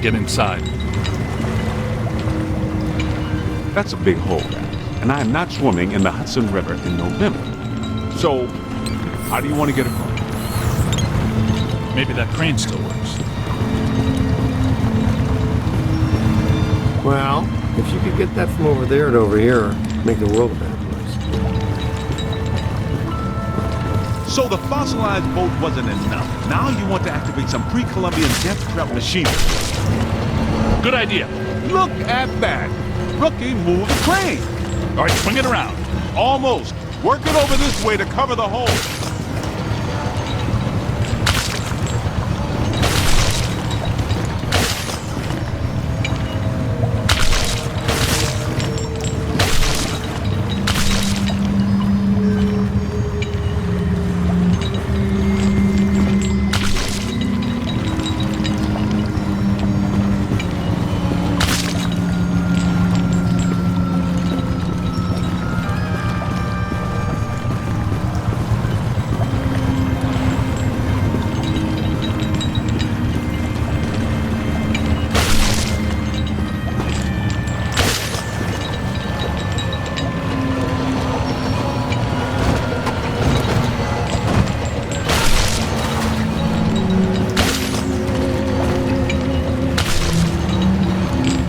Get inside. That's a big hole, guys. And I am not swimming in the Hudson River in November. So, how do you want to get across? Maybe that crane still works. Well, if you could get that from over there to over here, make the world a better place. So the fossilized boat wasn't enough. Now you want to activate some pre-Columbian death trap machinery. Good idea. Look at that. Rookie moved the crane. All right, swing it around. Almost. Work it over this way to cover the hole.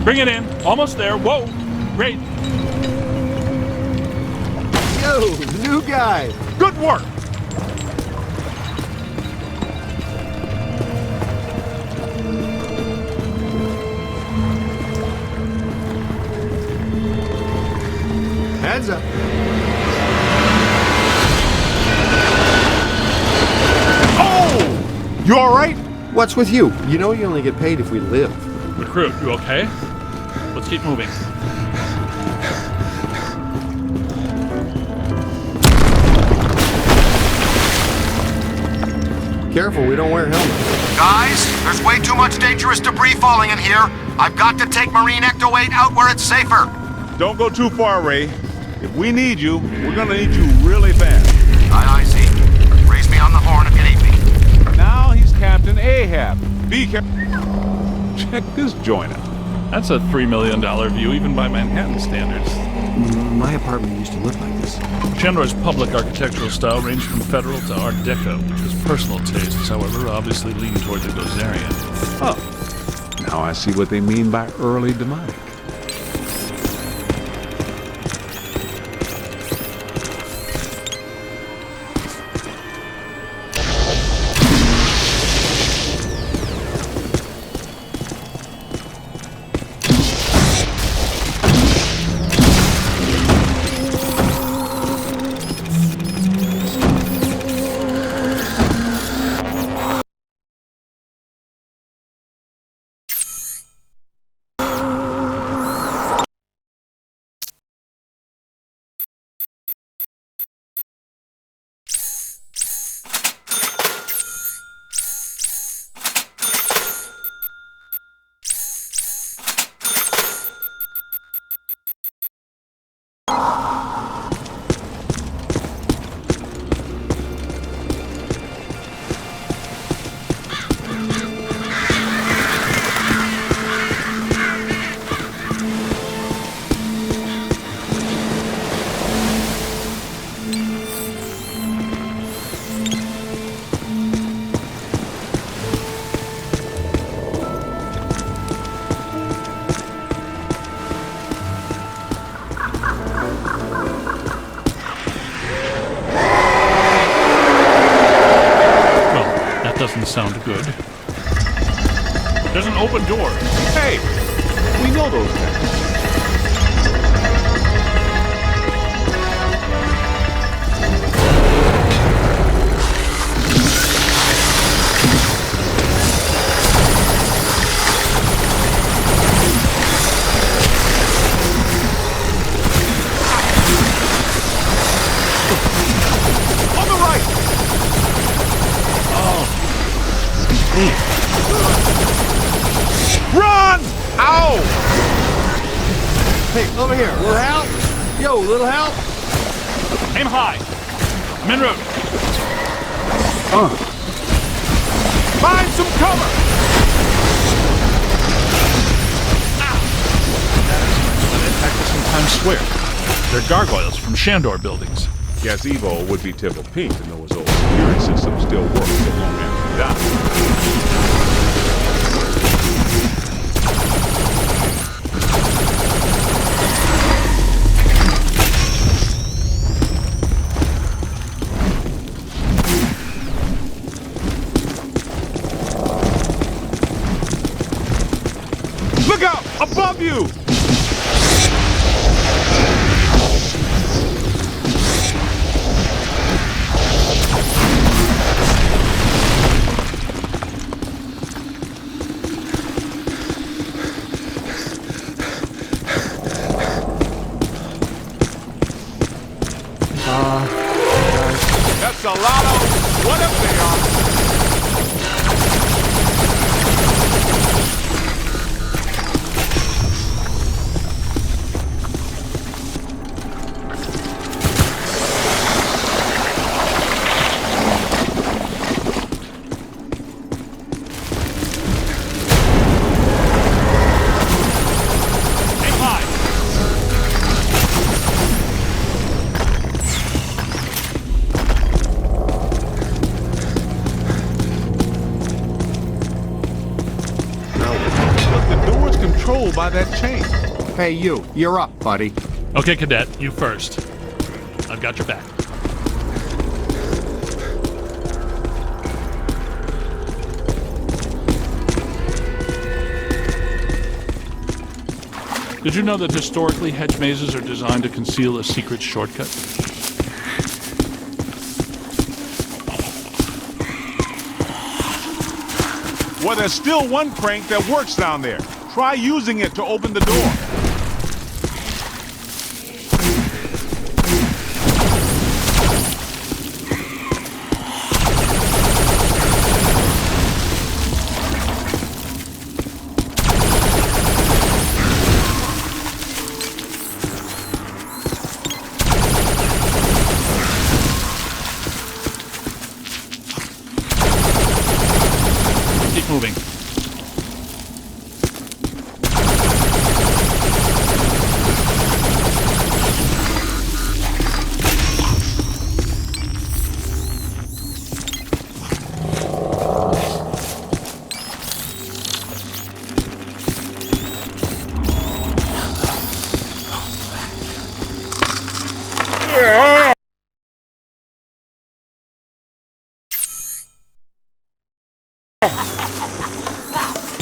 Bring it in. Almost there. Whoa. Great. Yo, the new guy. Good work. Heads up. Oh! You all right? What's with you? You know you only get paid if we live. Recruit, you okay? Let's keep moving. Careful, we don't wear helmets. Guys, there's way too much dangerous debris falling in here. I've got to take Marine Ecto 8 out where it's safer. Don't go too far, Ray. If we need you, we're gonna need you really fast. Aye, see. Raise me on the horn if you need me. Now he's Captain Ahab. Be careful. Check this joint out. That's a $3 million view, even by Manhattan standards. My apartment used to look like this. Chandler's public architectural style ranged from Federal to Art Deco. His personal tastes, however, obviously lean toward the Gozerian. Oh, now I see what they mean by early demonic. Doesn't sound good. There's an open door. Hey, we know those guys. On the right. Run! Ow! Hey, over here. Little help? Yo, little help? Aim high. I'm en route. Find some cover! Where? They're gargoyles from Shandor buildings. Guess Evo would be Tibble Pink to know his old security system still works so long after he dies. Look out! Above you! That's a lot of what up they are. By that chain. Hey, you're up, buddy. Okay, Cadet, you first. I've got your back. Did you know that historically hedge mazes are designed to conceal a secret shortcut? Well, there's still one crank that works down there. Try using it to open the door. Keep moving.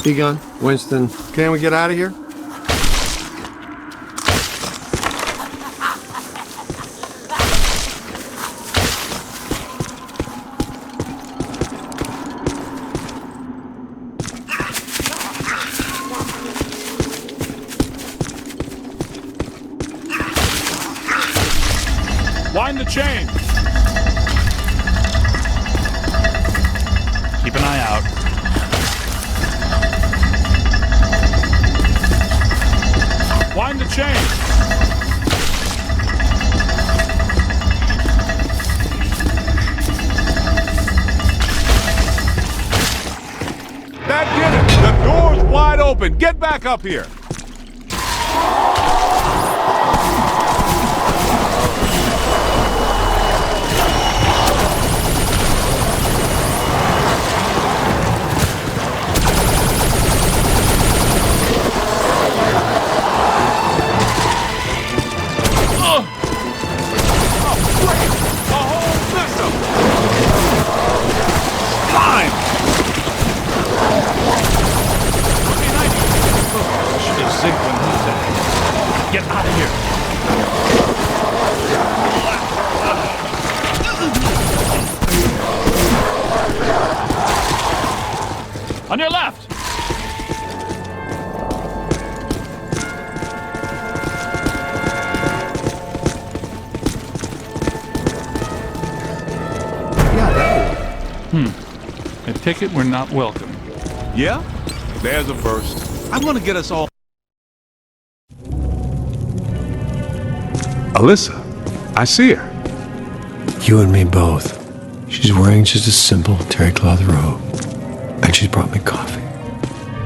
Egon, Winston, can we get out of here? Wind the chain. Keep an eye out. Wind the chain. That did it. The door's wide open. Get back up here. Get out of here. On your left. Yeah, that way. I take it we're not welcome. Yeah? There's a first. I'm gonna get us all. Alyssa, I see her. You and me both. She's wearing just a simple terry cloth robe. And she's brought me coffee.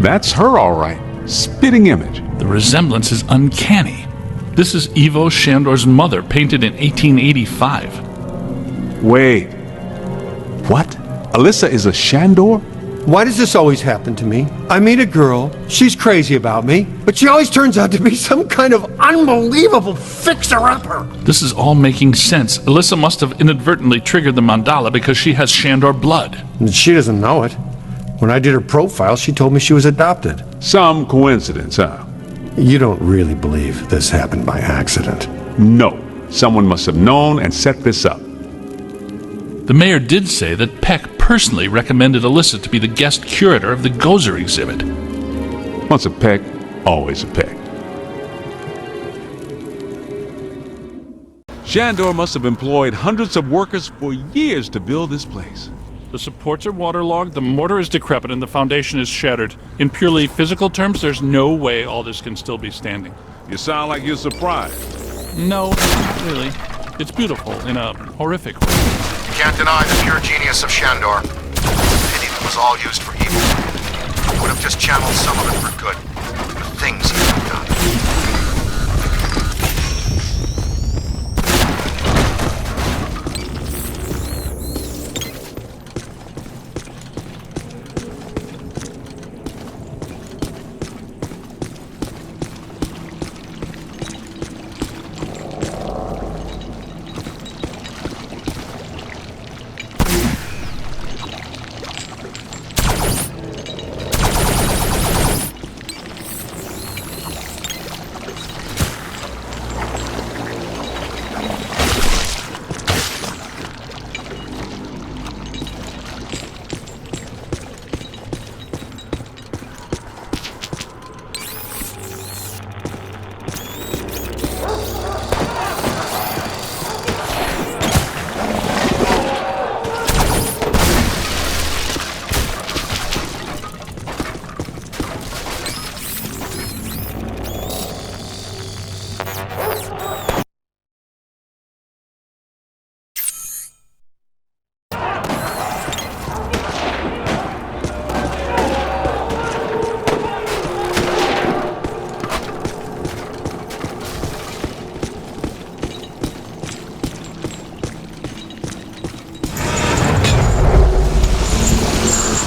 That's her, all right. Spitting image. The resemblance is uncanny. This is Ivo Shandor's mother, painted in 1885. Wait. What? Alyssa is a Shandor? Why does this always happen to me? I meet a girl, she's crazy about me, but she always turns out to be some kind of unbelievable fixer-upper. This is all making sense. Alyssa must have inadvertently triggered the mandala because she has Shandor blood. And she doesn't know it. When I did her profile, she told me she was adopted. Some coincidence, huh? You don't really believe this happened by accident? No. Someone must have known and set this up. The mayor did say that Peck personally recommended Alyssa to be the guest curator of the Gozer exhibit. Once a Peck, always a Peck. Shandor must have employed hundreds of workers for years to build this place. The supports are waterlogged, the mortar is decrepit, and the foundation is shattered. In purely physical terms, there's no way all this can still be standing. You sound like you're surprised. No, not really. It's beautiful in a horrific way. Can't deny the pure genius of Shandor. Pity that was all used for evil. He would have just channeled some of it for good. The things he would have done.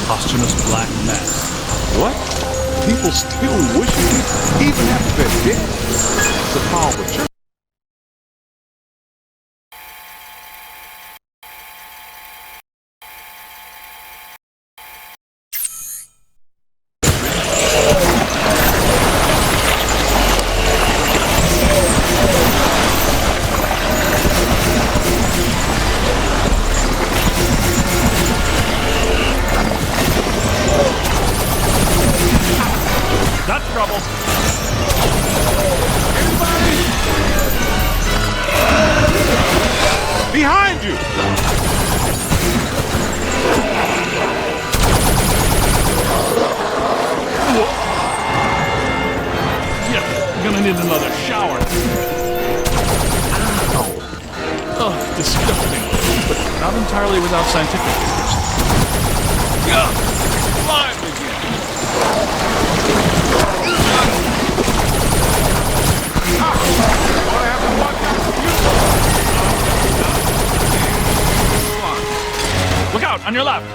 Posthumous black mass. What? People still worship it, even after they're dead? It's a powerful church. That's trouble. Behind you! Yeah, I'm gonna need another shower. Oh, disgusting. But not entirely without scientific reasons. Yeah, live again. Look out, on your left.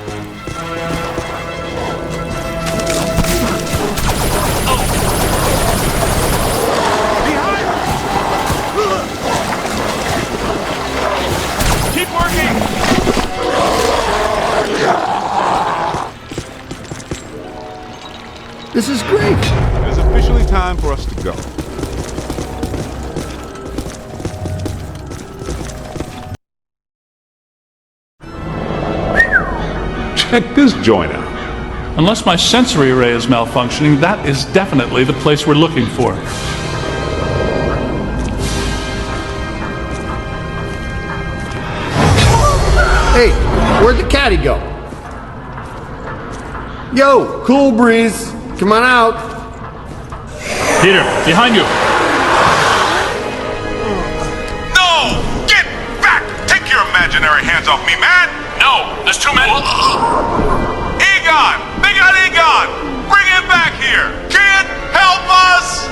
Oh. Behind. Keep working. This is great. It's officially time for us to go. Check this joint out. Unless my sensory array is malfunctioning, that is definitely the place we're looking for. Hey, where'd the caddy go? Yo, cool breeze. Come on out. Peter, behind you. No! Get back! Take your imaginary hands off me, man! No, there's too many. Egon! They got Egon! Bring him back here! Kid, help us!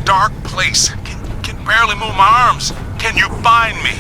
dark place. Can barely move my arms. Can you find me?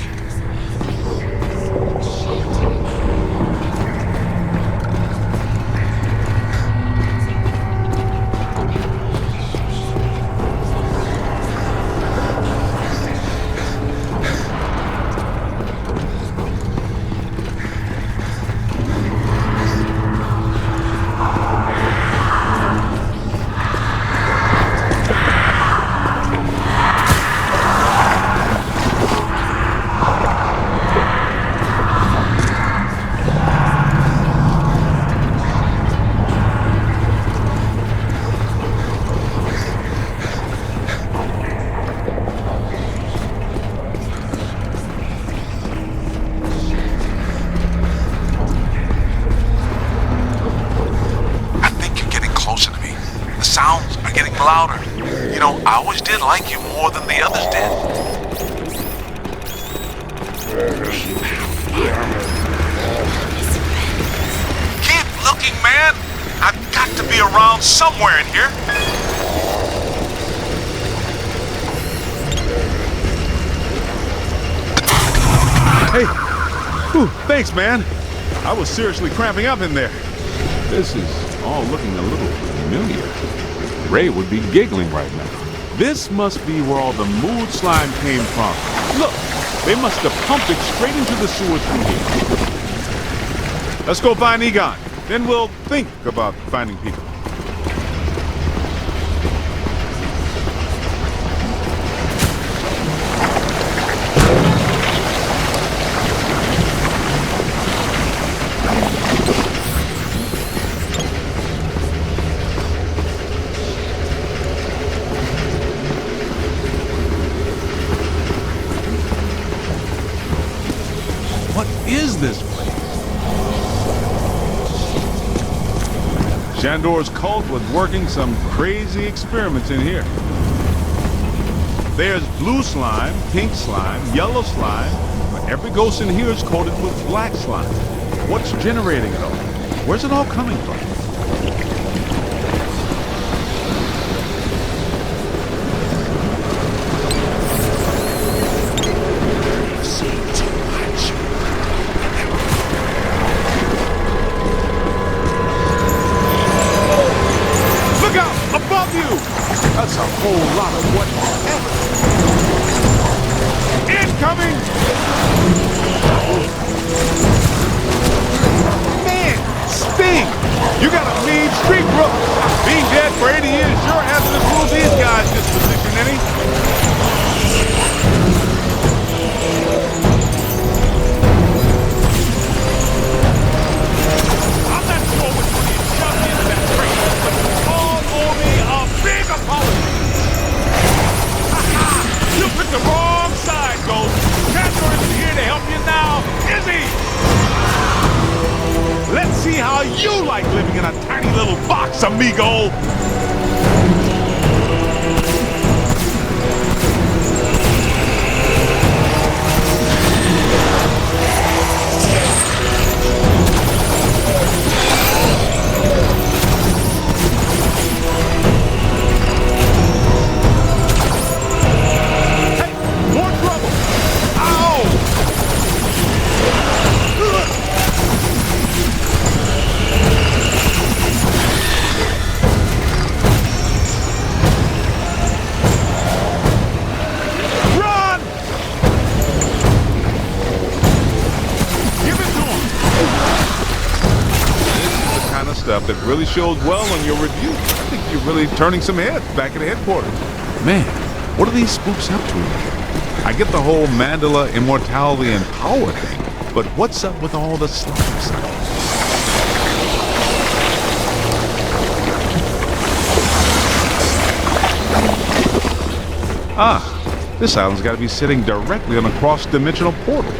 Louder. You know, I always did like you more than the others did. Keep looking, man. I've got to be around somewhere in here. Hey! Whew, thanks, man. I was seriously cramping up in there. This is all looking a little familiar. Ray would be giggling right now. This must be where all the mood slime came from. Look, they must have pumped it straight into the sewers from here. Let's go find Egon. Then we'll think about finding people. Is this place? Shandor's cult was working some crazy experiments in here. There's blue slime, pink slime, yellow slime, but every ghost in here is coated with black slime. What's generating it all? Where's it all coming from? That's a whole lot of whatever. Incoming! Man, Sting! You got a mean street bro. Being dead for 80 years sure hasn't improved these guys' disposition any. I'm not sure which one you shoved me into that crate, but all owe me a big apology. You picked the wrong side, Ghost. Shandor isn't here to help you now, is he? Let's see how you like living in a tiny little box, amigo. Stuff that really shows well on your review. I think you're really turning some heads back at headquarters. Man, what are these spooks up to? I get the whole mandala, immortality, and power thing, but what's up with all the slime stuff? Ah, this island's got to be sitting directly on a cross-dimensional portal.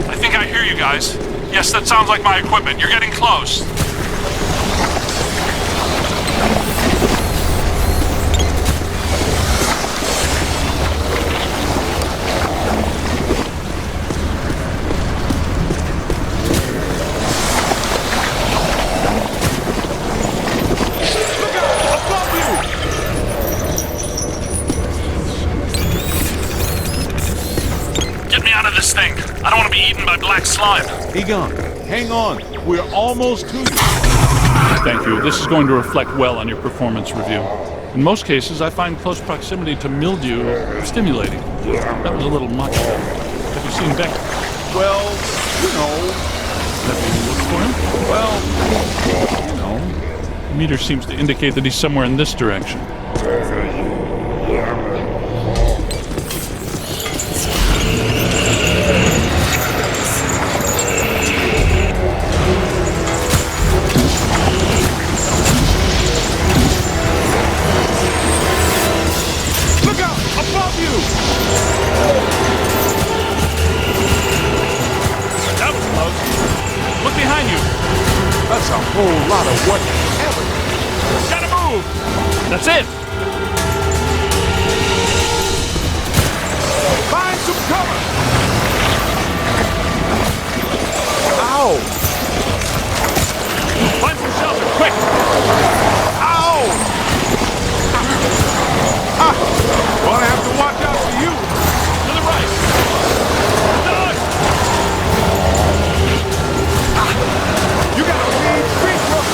I think I hear you guys. Yes, that sounds like my equipment. You're getting close. Look out! Above you! by black slime. Egon, hang on. We're almost to you. Thank you. This is going to reflect well on your performance review. In most cases, I find close proximity to mildew stimulating. That was a little much. Have you seen Beck? Well, you know. Have you looked for him? Well, you know. The meter seems to indicate that he's somewhere in this direction. Look out! Above you! That was close. Look behind you. That's a whole lot of what ever. Gotta move. That's it. Find some cover! Ow! Find some shelter, quick. Ow! Gonna have to watch out for you. To the right. Dodge. You got a mean street crook.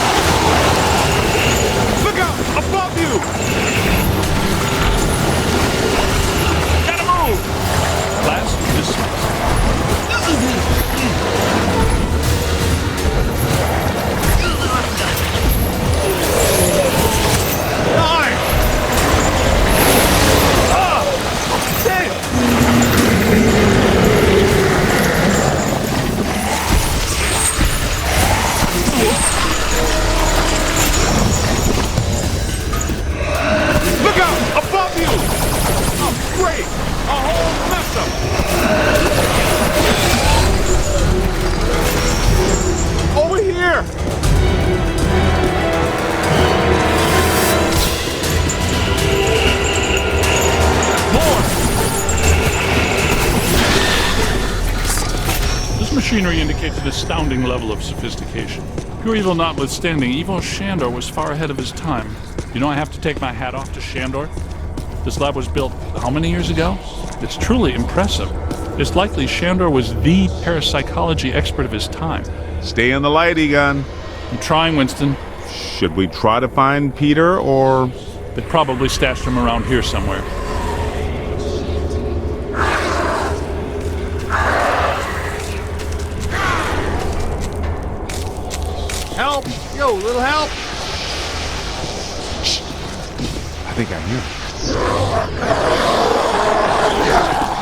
Look out! Above you! Gotta move. Class dismissed. Nine! Ten! Look out! Above you! Oh, great! A whole mess up! Over here! More. This machinery indicates an astounding level of sophistication. Pure evil notwithstanding, evil Shandor was far ahead of his time. You know, I have to take my hat off to Shandor. This lab was built how many years ago? It's truly impressive. It's likely Shandor was the parapsychology expert of his time. Stay in the light, Egon. I'm trying, Winston. Should we try to find Peter, or... They probably stashed him around here somewhere. Help! Yo, little help! I think I hear him.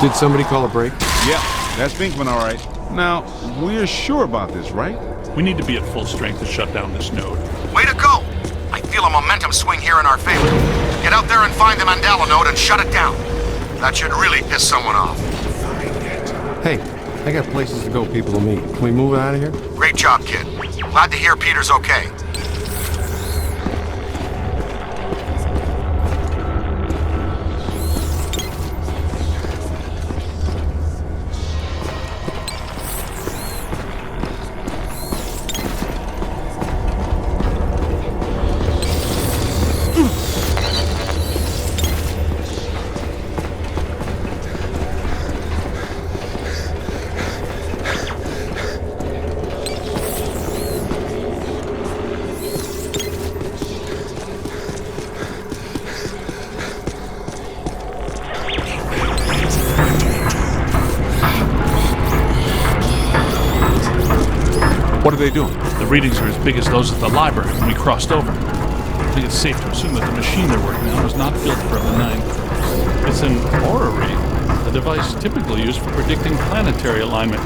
Did somebody call a break? Yeah, that's Binkman, all right. Now, we're sure about this, right? We need to be at full strength to shut down this node. Way to go! I feel a momentum swing here in our favor. Get out there and find the Mandela node and shut it down. That should really piss someone off. Hey, I got places to go, people to meet. Can we move out of here? Great job, kid. Glad to hear Peter's okay. What are they doing? The readings are as big as those at the library when we crossed over. I think it's safe to assume that the machine they're working on was not built for a benign purpose. It's an orrery, a device typically used for predicting planetary alignment.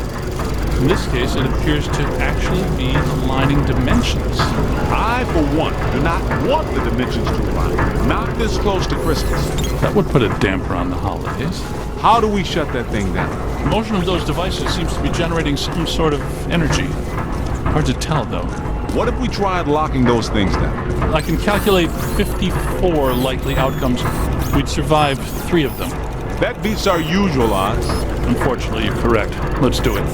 In this case, it appears to actually be aligning dimensions. I, for one, do not want the dimensions to align. Not this close to Christmas. That would put a damper on the holidays. How do we shut that thing down? The motion of those devices seems to be generating some sort of energy. Hard to tell, though. What if we tried locking those things down? I can calculate 54 likely outcomes. We'd survive 3 of them. That beats our usual odds. Unfortunately, you're correct. Let's do it.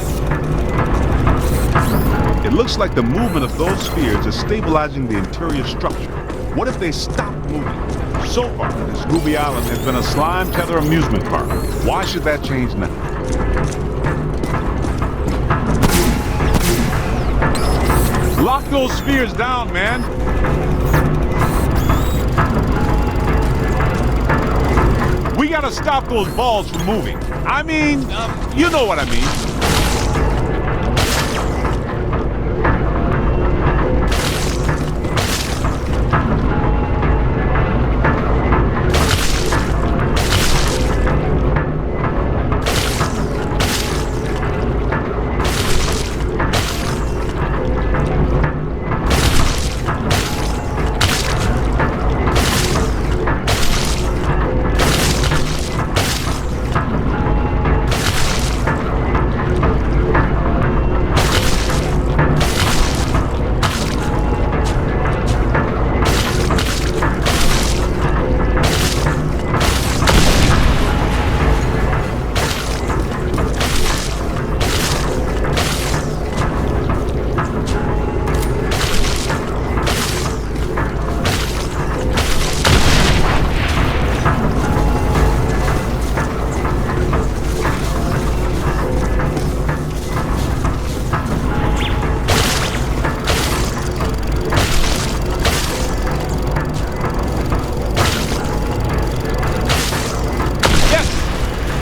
It looks like the movement of those spheres is stabilizing the interior structure. What if they stop moving? So far, this Ruby Island has been a slime tether amusement park. Why should that change now? Lock those spheres down, man. We gotta stop those balls from moving. I mean, you know what I mean.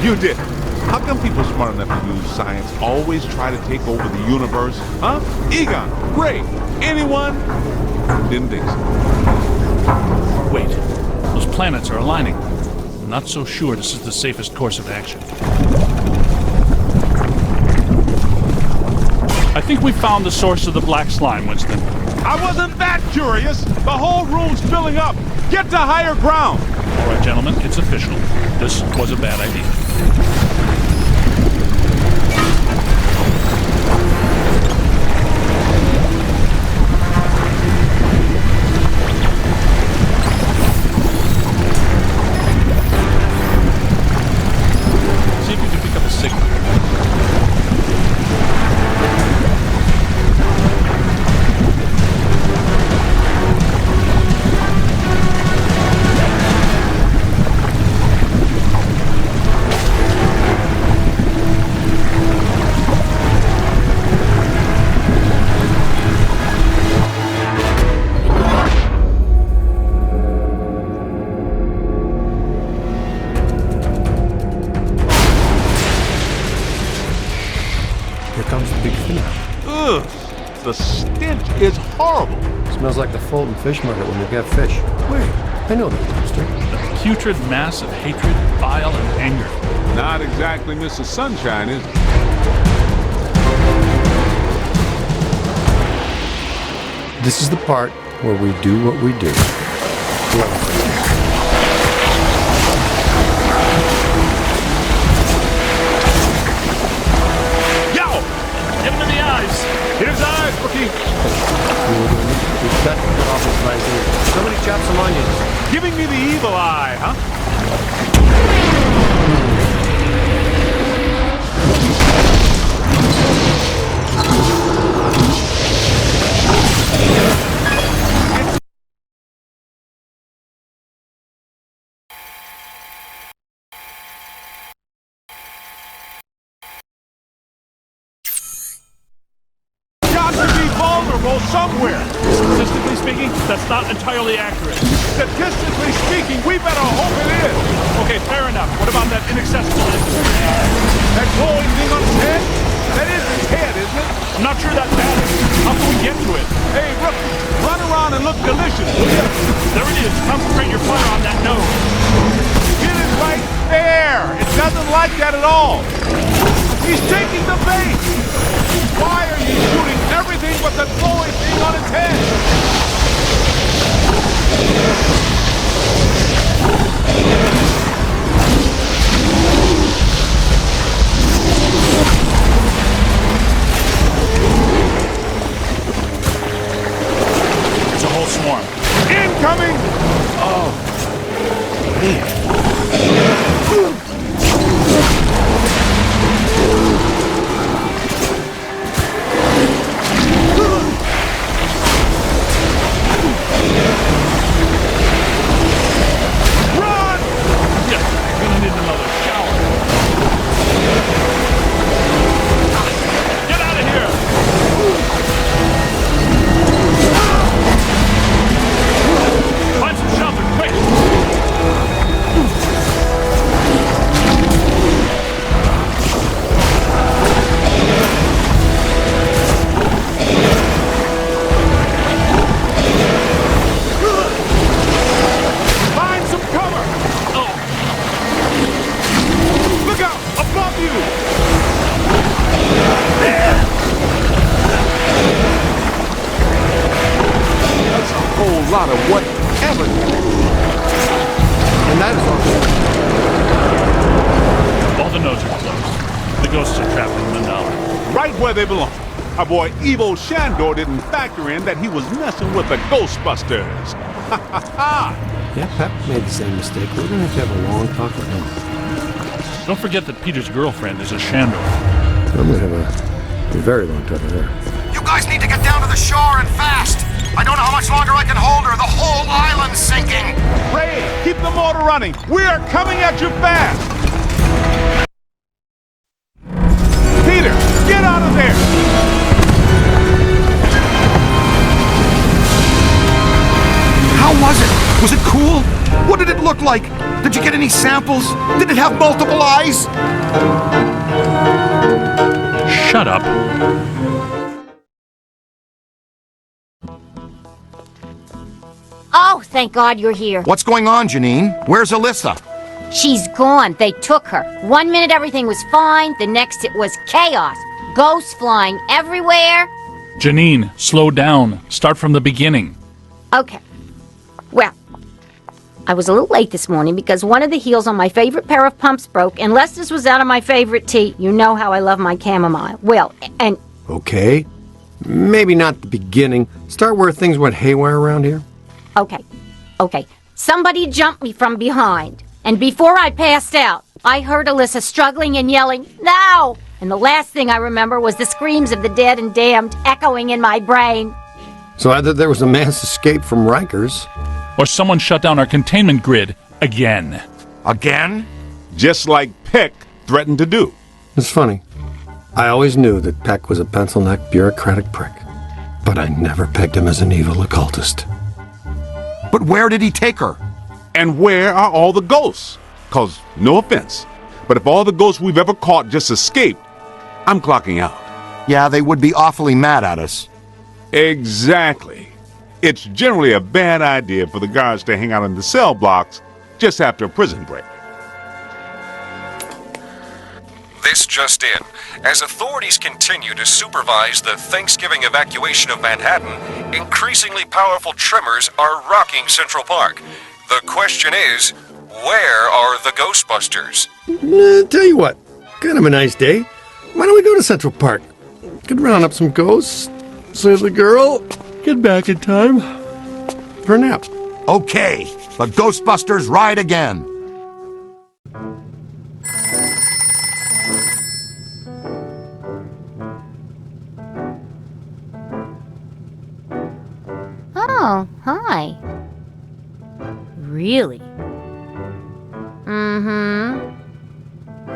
You did. How come people smart enough to use science always try to take over the universe? Huh? Egon, Ray, anyone? Didn't think so. Wait, those planets are aligning. I'm not so sure this is the safest course of action. I think we found the source of the black slime, Winston. I wasn't that curious. The whole room's filling up. Get to higher ground. All right, gentlemen, it's official. This was a bad idea. See if you can pick up a signal. Here comes the big finale. Ugh, the stench is horrible. Smells like the Fulton fish market when they get fish. Wait, I know that monster. The putrid mass of hatred, bile, and anger. Not exactly Mrs. Sunshine, is it? This is the part where we do what we do. Yo! Hit him in the eyes! Hit his eyes, rookie. We've got to cut off his visor. Somebody chop some onions. Giving me the evil eye, huh? Somewhere. Statistically speaking, that's not entirely accurate. Statistically speaking, we better hope it is. Okay, fair enough. What about that inaccessible entity? That glowing thing on his head? That is his head, isn't it? I'm not sure that matters. How can we get to it? Hey, rookie, run around and look delicious, will you? There it is. Concentrate your fire on that nose. Hit it right there. It doesn't like that at all. He's taking the bait. Why are you shooting everything but the glowing thing on its head? It's a whole swarm. Incoming! Oh, man. ghosts are trapped in Mandala? Right where they belong. Our boy Evo Shandor didn't factor in that he was messing with the Ghostbusters. Ha ha ha! Yeah, Pep made the same mistake. We're gonna have to have a long talk with him. Don't forget that Peter's girlfriend is a Shandor. I'm gonna have a very long talk with her. You guys need to get down to the shore and fast. I don't know how much longer I can hold her. The whole island's sinking. Ray, keep the motor running. We are coming at you fast. Peter, get out of there. How was it? Was it cool? What did it look like? Did you get any samples? Did it have multiple eyes? Shut up. Oh, thank God you're here. What's going on, Janine? Where's Alyssa? She's gone. They took her. 1 minute everything was fine, the next it was chaos. Ghosts flying everywhere. Janine, slow down. Start from the beginning. Okay. Well, I was a little late this morning because one of the heels on my favorite pair of pumps broke, and Lester's was out of my favorite tea. You know how I love my chamomile. Well, and... Okay. Maybe not the beginning. Start where things went haywire around here. Okay. Somebody jumped me from behind. And before I passed out, I heard Alyssa struggling and yelling, "No!" And the last thing I remember was the screams of the dead and damned echoing in my brain. So either there was a mass escape from Rikers. Or someone shut down our containment grid again. Again? Just like Peck threatened to do. It's funny. I always knew that Peck was a pencil-necked bureaucratic prick. But I never pegged him as an evil occultist. But where did he take her? And where are all the ghosts? 'Cause, no offense, but if all the ghosts we've ever caught just escaped, I'm clocking out. Yeah, they would be awfully mad at us. Exactly. It's generally a bad idea for the guards to hang out in the cell blocks just after a prison break. This just in. As authorities continue to supervise the Thanksgiving evacuation of Manhattan, increasingly powerful tremors are rocking Central Park. The question is, where are the Ghostbusters? Tell you what, kind of a nice day. Why don't we go to Central Park? Could round up some ghosts, save the girl, get back in time for a nap. Okay, the Ghostbusters ride again. Oh, hi. Really?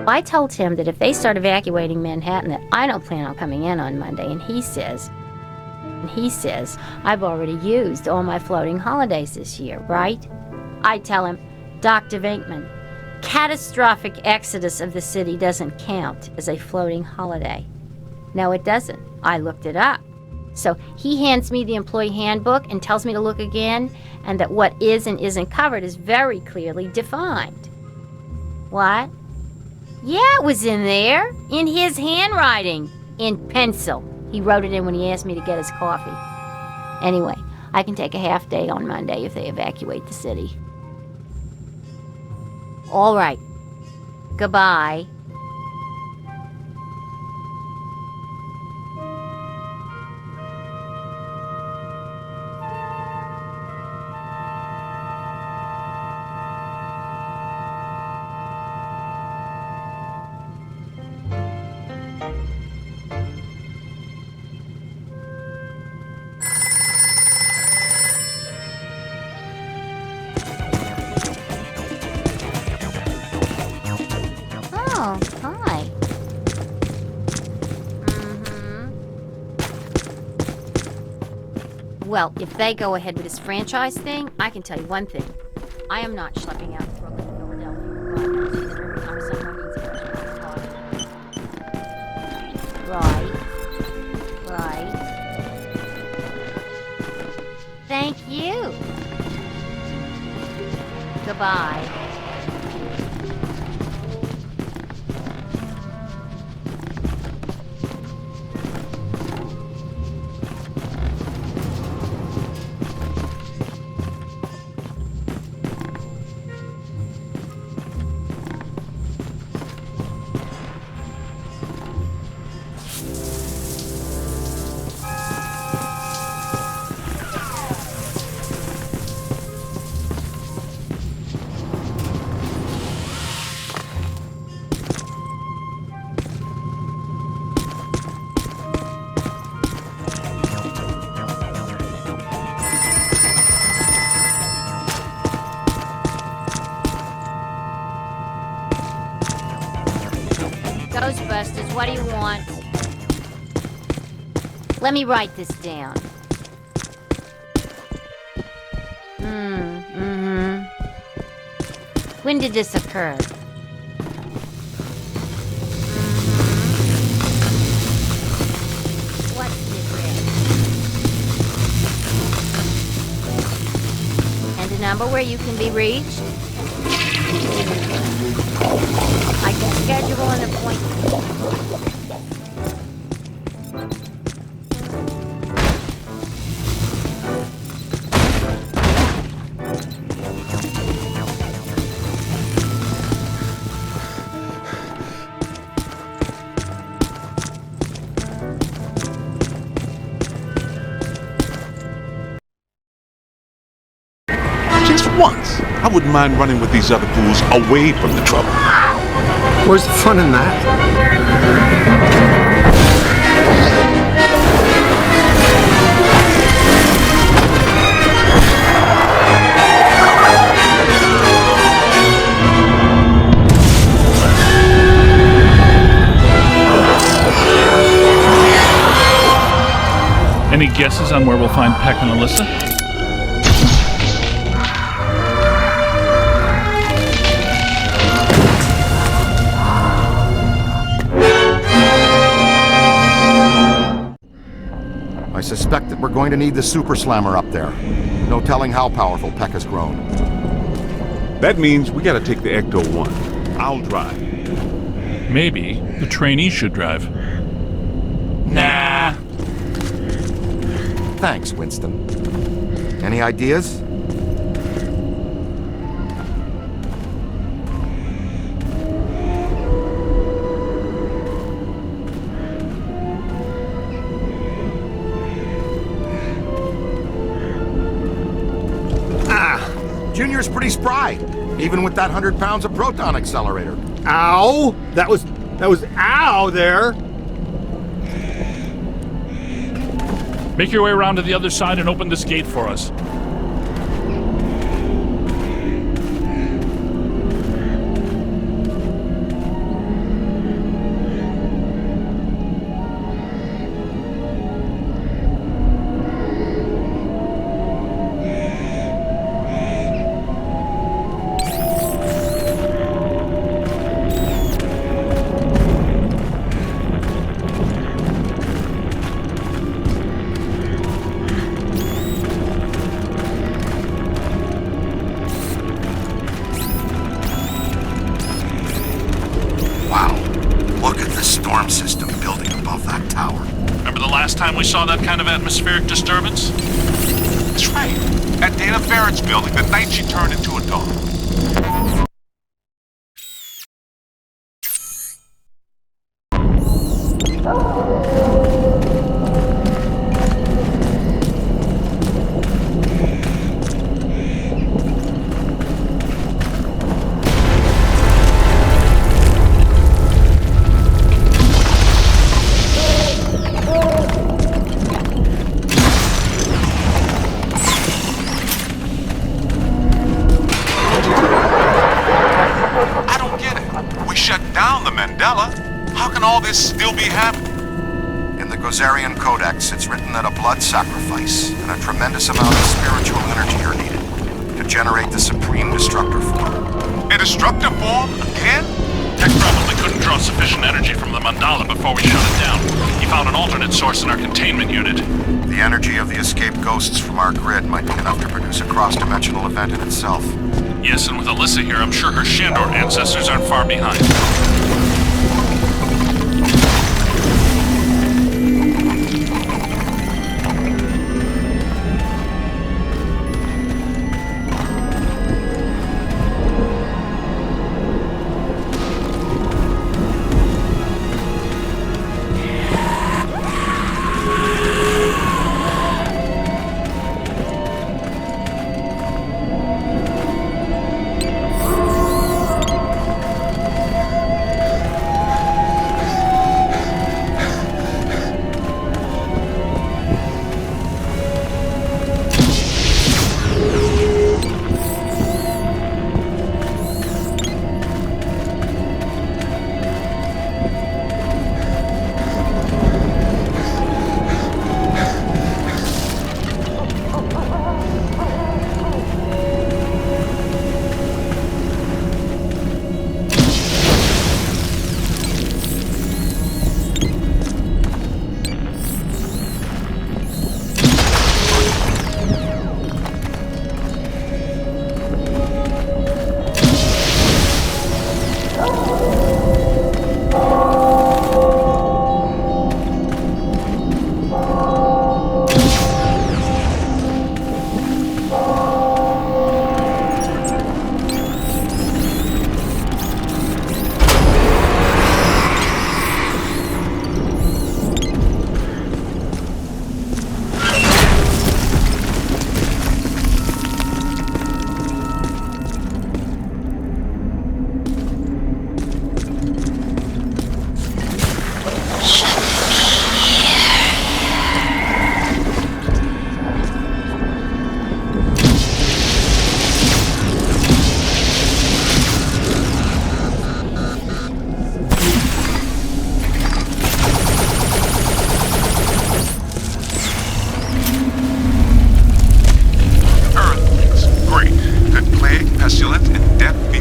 I told him that if they start evacuating Manhattan that I don't plan on coming in on Monday, and he says I've already used all my floating holidays this year, right? I tell him, Dr. Vinkman, catastrophic exodus of the city doesn't count as a floating holiday. No, it doesn't. I looked it up. So he hands me the employee handbook and tells me to look again, and that what is and isn't covered is very clearly defined. What? Yeah, it was in there. In his handwriting. In pencil. He wrote it in when he asked me to get his coffee. Anyway, I can take a half day on Monday if they evacuate the city. All right. Goodbye. Oh, hi. Well, if they go ahead with this franchise thing, I can tell you one thing. I am not schlepping out to Brooklyn, Philadelphia, every time someone needs a Right. Thank you. Goodbye. Ghostbusters, what do you want? Let me write this down. When did this occur? What's the address? And a number where you can be reached? I can schedule an appointment. Just once, I wouldn't mind running with these other fools away from the trouble. Where's the fun in that? Any guesses on where we'll find Peck and Alyssa? I suspect that we're going to need the Super Slammer up there. No telling how powerful Peck has grown. That means we gotta take the Ecto-1. I'll drive. Maybe the trainee should drive. Nah. Thanks, Winston. Any ideas? Junior's pretty spry, even with that 100 pounds of proton accelerator. Ow! That was ow there. Make your way around to the other side and open this gate for us. System building above that tower. Remember the last time we saw that kind of atmospheric disturbance? That's right. At Dana Barrett's building, the night she turned into a dog. How can all this still be happening? In the Gozerian Codex, it's written that a blood sacrifice and a tremendous amount of spiritual energy are needed to generate the supreme destructor form. A destructor form? Again? Tech probably couldn't draw sufficient energy from the mandala before we shut it down. He found an alternate source in our containment unit. The energy of the escaped ghosts from our grid might be enough to produce a cross-dimensional event in itself. Yes, and with Alyssa here, I'm sure her Shandor ancestors aren't far behind.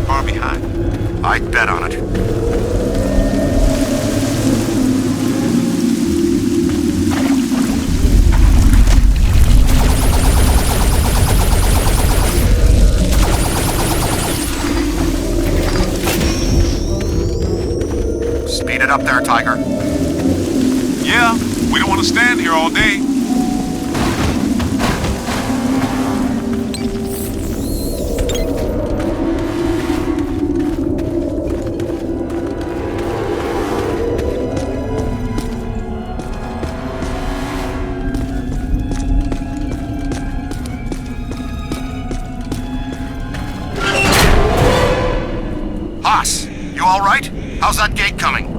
far behind. I'd bet on it. Speed it up there, Tiger. Yeah, we don't want to stand here all day. Haas, you all right? How's that gate coming?